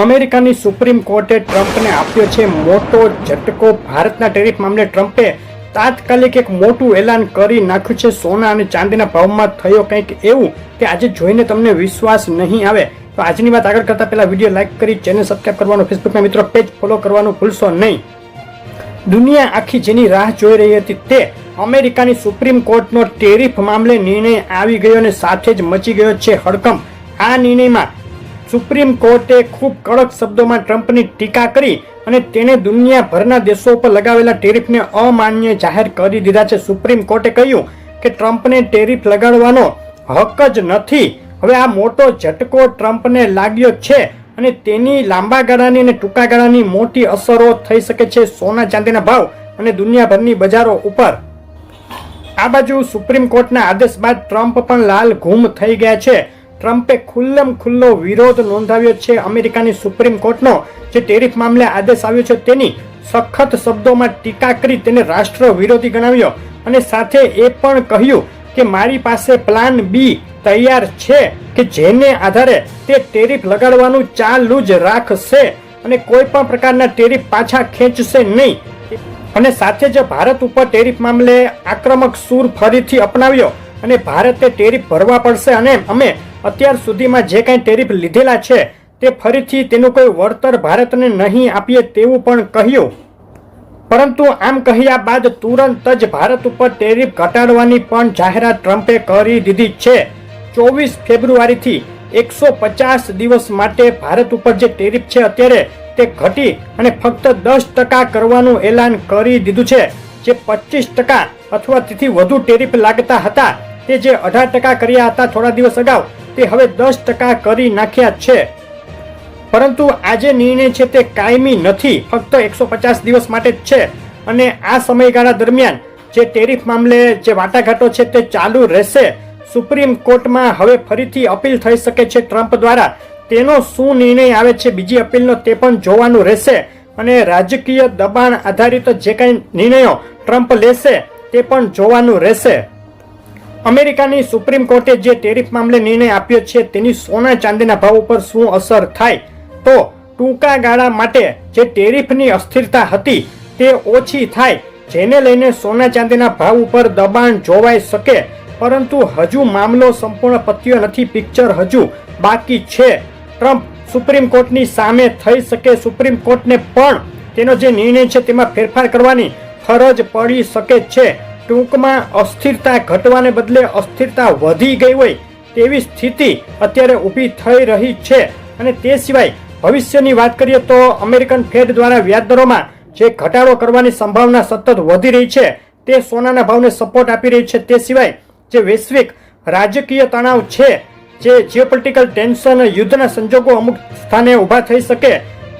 અમેરિકાની સુપ્રીમ કોર્ટે ટ્રમ્પને આપ્યો છે મોટો ઝટકો. ભારતના ટેરિફ મામલે ટ્રમ્પે તાત્કાલિક એક મોટું એલાન કરી નાખ્યું છે. સોના અને ચાંદીના ભાવમાં થયો કંઈક એવું કે આજે જોઈને તમને વિશ્વાસ નહીં આવે. તો આજની વાત આગળ કરતા પહેલા વિડીયો લાઈક કરી ચેનલ સબસ્ક્રાઇબ કરવાનું, ફેસબુકના મિત્રો પેજ ફોલો કરવાનું ભૂલશો નહીં. દુનિયા આખી જેની રાહ જોઈ રહી હતી તે અમેરિકાની સુપ્રીમ કોર્ટનો ટેરિફ મામલે નિર્ણય આવી ગયો અને સાથે જ મચી ગયો છે હડકંપ. આ નિર્ણયમાં સુપ્રીમ કોર્ટે ખૂબ કડક શબ્દોમાં ટ્રમ્પની ટીકા કરી અને તેણે દુનિયાભરના દેશો પર લગાવેલા ટેરિફને અમાન્ય જાહેર કરી દીધા છે. સુપ્રીમ કોર્ટે કહ્યું કે ટ્રમ્પને ટેરિફ લગાડવાનો હક જ નથી. હવે આ મોટો ઝટકો ટ્રમ્પને લાગ્યો છે અને તેની લાંબા ગાળાની અને ટૂંકા ગાળાની મોટી અસરો થઈ શકે છે સોના ચાંદીના ભાવ અને દુનિયાભરની બજારો ઉપર. આ બાજુ સુપ્રીમ કોર્ટના આદેશ બાદ ટ્રમ્પ પણ લાલ ઘૂમ થઈ ગયા છે. ટ્રમ્પે ખુલ્લો વિરોધ નોંધાવ્યો છે. અમેરિકાની સુપ્રીમ કોર્ટનો જે ટેરિફ મામલે આદેશ આવ્યો છે તેની સખત શબ્દોમાં ટીકા કરી તેને રાષ્ટ્ર વિરોધી ગણાવ્યો અને સાથે એ પણ કહ્યું કે મારી પાસે પ્લાન બી તૈયાર છે કે જેને આધારે તે ટેરિફ લગાડવાનું ચાલુ જ રાખશે અને કોઈ પણ પ્રકારના ટેરિફ પાછા ખેંચશે નહીં. અને સાથે જ ભારત ઉપર ટેરિફ મામલે આક્રમક સૂર ફરીથી અપનાવ્યો અને ભારતે ટેરિફ ભરવા પડશે અને અમે અત્યાર સુધીમાં જે કંઈ ટેરિફ લીધેલા છે તે ફરીથી તેનું કોઈ વળતર ભારતને નહીં આપીએ તેવું પણ કહ્યું. પરંતુ આમ કહ્યા બાદ તુરંત જ ભારત ઉપર ટેરિફ ઘટાડવાની પણ જાહેરાત ટ્રમ્પે કરી દીધી છે. 24 ફેબ્રુઆરીથી 150 દિવસ માટે ભારત ઉપર જે ટેરિફ છે અત્યારે તે ઘટી અને ફક્ત 10% કરવાનું એલાન કરી દીધું છે. જે 25% અથવા તેથી વધુ ટેરિફ લાગતા હતા તે જે 18% કર્યા હતા થોડા દિવસ અગાઉ તે હવે 10% કરી નાખ્યા છે. પરંતુ આ જે નિર્ણય છે તે કાયમી નથી, ફક્ત 150 દિવસ માટે જ છે અને આ સમયગાળા દરમિયાન જે ટેરિફ મામલે જે વાટાઘાટો છે તે ચાલુ રહેશે. સુપ્રીમ કોર્ટમાં હવે ફરીથી અપીલ થઈ શકે છે ટ્રમ્પ દ્વારા. તેનો શું નિર્ણય આવે છે બીજી અપીલનો તે પણ જોવાનું રહેશે અને રાજકીય દબાણ આધારિત જે કંઈ નિર્ણયો ટ્રમ્પ લેશે તે પણ જોવાનું રહેશે. અમેરિકાની સુપ્રીમ કોર્ટે જે ટેરિફ મામલે નિર્ણય આપ્યો છે તેની સોના ચાંદીના ભાવ ઉપર શું અસર થાય તો ટૂંકા ગાળા માટે જે ટેરિફની અસ્થિરતા હતી તે ઓછી થાય, જેને લઈને સોના ચાંદીના ભાવ ઉપર દબાણ જોવાઈ શકે. પરંતુ હજુ મામલો સંપૂર્ણ પત્યો નથી, પિક્ચર હજુ બાકી છે. ટ્રમ્પ સુપ્રીમ કોર્ટની સામે થઈ શકે. સુપ્રીમ કોર્ટને પણ તેનો જે નિર્ણય છે તેમાં ફેરફાર કરવાની ફરજ પડી શકે છે. ટૂંકમાં અસ્થિરતા ઘટવાને બદલે અસ્થિરતા વધી ગઈ હોય તેવી સ્થિતિ અત્યારે ઊભી થઈ રહી છે. અને તે સિવાય ભવિષ્યની વાત કરીએ તો અમેરિકન ફેડ દ્વારા વ્યાજદરોમાં જે ઘટાડો કરવાની સંભાવના સતત વધી રહી છે તે સોનાના ભાવને સપોર્ટ આપી રહી છે. તે સિવાય જે વૈશ્વિક રાજકીય તણાવ છે, જે જીઓપોલિટિકલ ટેન્શન, યુદ્ધના સંજોગો અમુક સ્થાને ઊભા થઈ શકે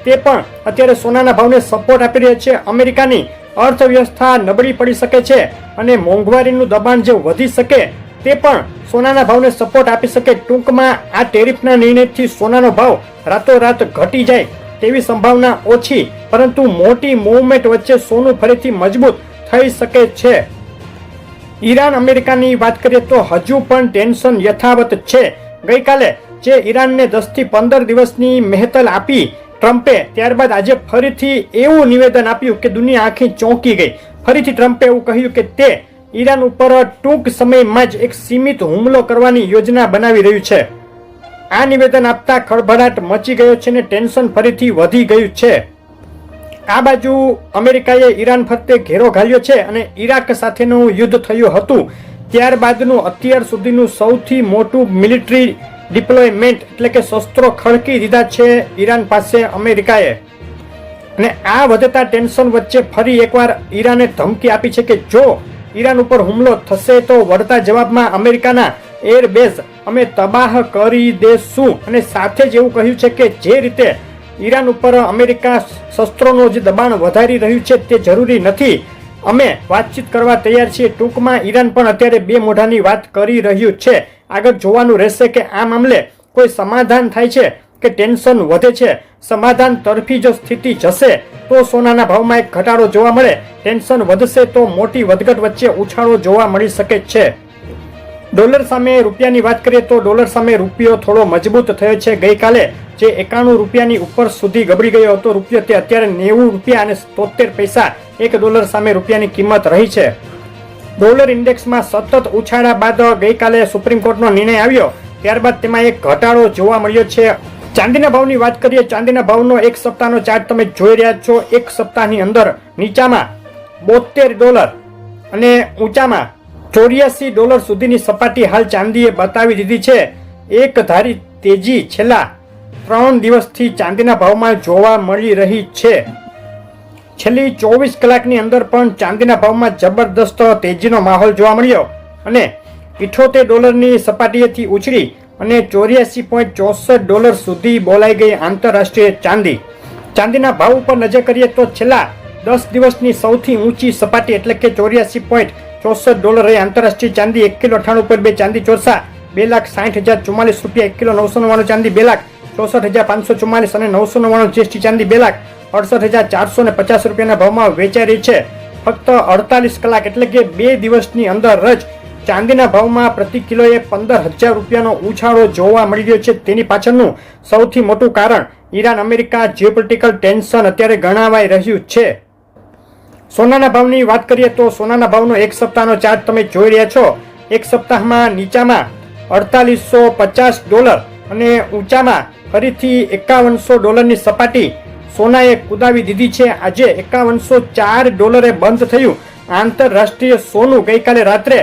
તે પણ અત્યારે સોનાના ભાવને સપોર્ટ આપી રહ્યા છે. અમેરિકાની અર્થવ્યવસ્થા નબળી પડી શકે છે અને મોંઘવારીનું દબાણ જે વધી શકે તે પણ સોનાના ભાવને સપોર્ટ આપી શકે. ટૂંકમાં આ ટેરિફના નિર્ણયથી સોનાનો ભાવ રાતોરાત ઘટી જાય તેવી સંભાવના ઓછી, પરંતુ મોટી મૂવમેન્ટ વચ્ચે સોનું ફરીથી મજબૂત થઈ શકે છે. ઈરાન અમેરિકાની વાત કરીએ તો હજુ પણ ટેન્શન યથાવત છે. ગઈકાલે જે ઈરાનને 10 થી 15 દિવસની મહેતલ આપી ટ્રમ્પે, ત્યારબાદ આજે ફરીથી એવું નિવેદન આપ્યું કે દુનિયા આખી ચોંકી ગઈ. ફરીથી ટ્રમ્પે એવું કહ્યું કે તે ઈરાન ઉપર ટૂંક સમયમાં જ એક સીમિત હુમલો કરવાની યોજના બનાવી રહ્યું છે. આ નિવેદન આપતા ખળભળાટ મચી ગયો છે અને ટેન્શન ફરીથી વધી ગયું છે. આ બાજુ અમેરિકાએ ઈરાન ફરતે ઘેરો ઘાલ્યો છે અને ઈરાક સાથેનું યુદ્ધ થયું હતું ત્યારબાદનું અત્યાર સુધીનું સૌથી મોટું મિલિટરી ડિપ્લોયમેન્ટ એટલે કે શસ્ત્રો ખડકી દીધા છે ઈરાન પાસે અમેરિકાએ. અને આ વધતા ટેન્શન વચ્ચે ફરી એકવાર ઈરાને ધમકી આપી છે કે જો ઈરાન ઉપર હુમલો થશે તો વળતા જવાબમાં અમેરિકાના એરબેઝ અમે તબાહ કરી દેશું. અને સાથે જ એવું કહ્યું છે કે જે રીતે ઈરાન ઉપર અમેરિકા શસ્ત્રોનું જે દબાણ વધારી રહ્યું છે તે જરૂરી નથી, અમે વાતચીત કરવા તૈયાર છીએ. ટૂંકમાં ઈરાન પણ અત્યારે બે મોઢાની વાત કરી રહ્યું છે. આગળ જોવાનું રહેશે કે આ મામલે કોઈ સમાધાન થાય છે કે ટેન્શન વધે છે. સમાધાન તરફી જો સ્થિતિ જશે તો સોનાના ભાવમાં એક ઘટાડો જોવા મળે, ટેન્શન વધશે તો મોટી વધઘટ વચ્ચે ઉછાળો જોવા મળી શકે છે. ડોલર સામે રૂપિયાની વાત કરીએ તો ડોલર સામે રૂપિયો થોડો મજબૂત થયો છે. ગઈકાલે જે 91 રૂપિયાની ઉપર સુધી ગબડી ગયો હતો રૂપિયો, તે અત્યારે 90 રૂપિયા અને 73 પૈસા $1 સામે રૂપિયાની કિંમત રહી છે. ડોલર ઇન્ડેક્સમાં સતત ઉછાળા બાદ ગઈકાલે સુપ્રીમ કોર્ટનો નિર્ણય આવ્યો, ત્યારબાદ તેમાં એક ઘટાડો જોવા મળ્યો છે. ચાંદીના ભાવની વાત કરીએ, ચાંદીના ભાવનો એક સપ્તાહનો ચાર્ટ તમે જોઈ રહ્યા છો. એક સપ્તાહની અંદર નીચામાં $72 અને ઊંચામાં $84 સુધીની સપાટી હાલ ચાંદીએ બતાવી દીધી છે. એક ધારી તેજી છેલ્લા 3 દિવસથી ચાંદીના ભાવમાં જોવા મળી રહી છે. છેલ્લી 24 કલાકની અંદર પણ ચાંદીના ભાવમાં જબરદસ્ત તેજીનો માહોલ જોવા મળ્યો અને $78ની સપાટીએથી ઉછળી અને $84.64 સુધી બોલાઈ ગઈ આંતરરાષ્ટ્રીય ચાંદી. ચાંદીના ભાવ ઉપર નજર કરીએ તો છેલ્લા 10 દિવસની સૌથી ઊંચી સપાટી એટલે કે $84.64 રહી આંતરરાષ્ટ્રીય ચાંદી. 1 કિલો 98 પર 2 ચાંદી ચોરસા ₹2,60,044, 1 કિલો 999 ચાંદી ₹2,64,544 અને 999 જીએસટી ચાંદી ₹2,68,450 ભાવમાં વેચાઈ રહી છે. ફક્ત 48 કલાક એટલે કે 2 દિવસની અંદર જ ચાંદીના ભાવમાં પ્રતિ કિલોએ ₹15,000નો ઉછાળો જોવા મળી રહ્યો છે. તેની પાછળનું સૌથી મોટું કારણ ઈરાન અમેરિકા જીઓપોલિટિકલ ટેન્શન અત્યારે ગણાવાઈ રહ્યું છે. સોનાના ભાવની વાત કરીએ તો સોનાના ભાવનો એક સપ્તાહનો ચાર્ટ તમે જોઈ રહ્યા છો. એક સપ્તાહમાં નીચામાં $4850 અને ઊંચામાં ફરીથી $5100ની સપાટી સોનાએ કુદાવી દીધી છે. આજે $5104 બંધ થયું આંતરરાષ્ટ્રીય સોનું ગઈકાલે રાત્રે,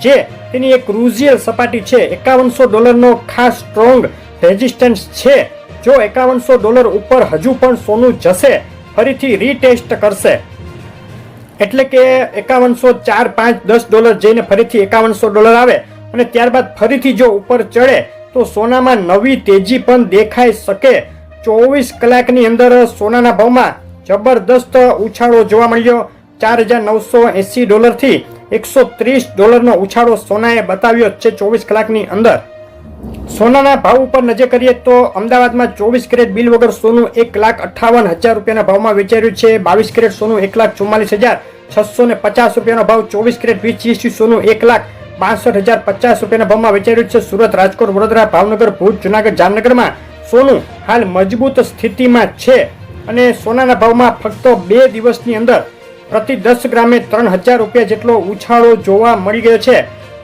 જે તેની એક ક્રુઝિયલ સપાટી છે. $5100નો ખાસ સ્ટ્રોંગ રેઝિસ્ટન્સ છે. જો $5100 ઉપર હજુ પણ સોનું જશે, ફરીથી રીટેસ્ટ કરશે, એટલે કે $5104, $5, $10 જઈને ફરીથી $5100 આવે અને ત્યારબાદ ફરીથી જો ઉપર ચડે તો સોનામાં નવી તેજી પણ દેખાઈ શકે. 24 કલાકની અંદર સોનાના ભાવમાં જબરદસ્ત ઉછાળો જોવા મળ્યો. $4,980 થી $130નો ઉછાળો સોનાએ બતાવ્યો છે 24 કલાકની અંદર. સોનાના ભાવ ઉપર નજર કરીએ તો અમદાવાદમાં 24 કેરેટ બિલ વગર સોનું $1,58,000 ભાવમાં વેચાઈ રહ્યું છે. 22 કેરેટ સોનું $1,44,650 ભાવ. 24 કેરેટ 20 જીએસટી સોનું $1,62,050 ભાવમાં વેચાઈ રહ્યું છે. સુરત, રાજકોટ, વડોદરા, ભાવનગર, ભુજ, જુનાગઢ, જામનગરમાં સોનું હાલ મજબૂત સ્થિતિમાં છે અને સોનાના ભાવમાં ફક્ત 2 દિવસની અંદર પ્રતિ 10 ગ્રામે $3,000 જેટલો ઉછાળો જોવા મળી ગયો છે.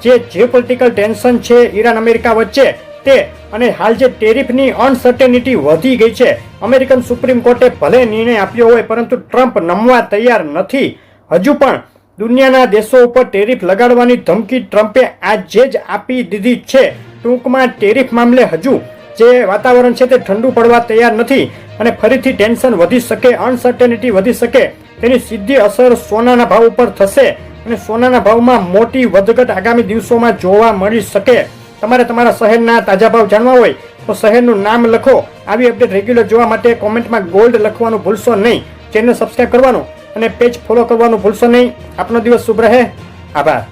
જે જીઓપોલિટિકલ ટેન્શન છે ઈરાન અમેરિકા વચ્ચે, તે અને હાલ જે ટેરિફની અનસર્ટેનિટી વધી ગઈ છે. અમેરિકન સુપ્રીમ કોર્ટે ભલે નિર્ણય આપ્યો હોય, પરંતુ ટ્રમ્પ નમવા તૈયાર નથી. હજુ પણ દુનિયાના દેશો ઉપર ટેરિફ લગાડવાની ધમકી ટ્રમ્પે આજે જ આપી દીધી છે. ટૂંકમાં ટેરિફ મામલે હજુ જે વાતાવરણ છે તે ઠંડુ પડવા તૈયાર નથી અને ફરીથી ટેન્શન વધી શકે, અનસર્ટેનિટી વધી શકે. તેની સીધી અસર સોનાના ભાવ ઉપર થશે અને સોનાના ભાવમાં મોટી વધઘટ આગામી દિવસોમાં જોવા મળી શકે. તમારે તમારા શહેરના તાજા ભાવ જાણવા હોય તો શહેરનું નામ લખો. આવી અપડેટ રેગ્યુલર જોવા માટે કોમેન્ટમાં ગોલ્ડ લખવાનું ભૂલશો નહીં. ચેનલ સબસ્ક્રાઇબ કરવાનું અને પેજ ફોલો કરવાનું ભૂલશો નહીં. આપનો દિવસ શુભ રહે. આભાર.